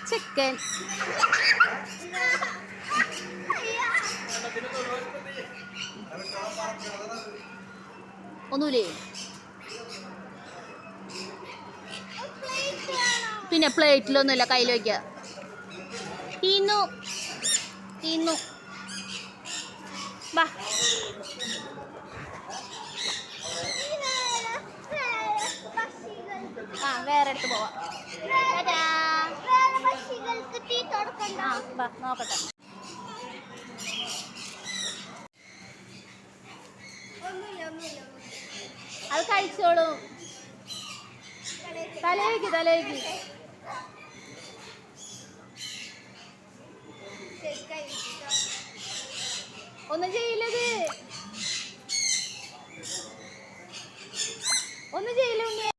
Chicken. ഒന്നുമില്ലേ? പിന്നെ പ്ലേറ്റിലൊന്നുമില്ല, കയ്യിൽ വയ്ക്കുക. തീന്നു തീന്നു. വാ. ആ വേറെ അടുത്ത് പോവാം. നോക്കട്ടെ. അത് കഴിച്ചോളൂ. തലയ്ക്ക് തലയ്ക്ക് ഒന്നും ചെയ്യില്ലത്.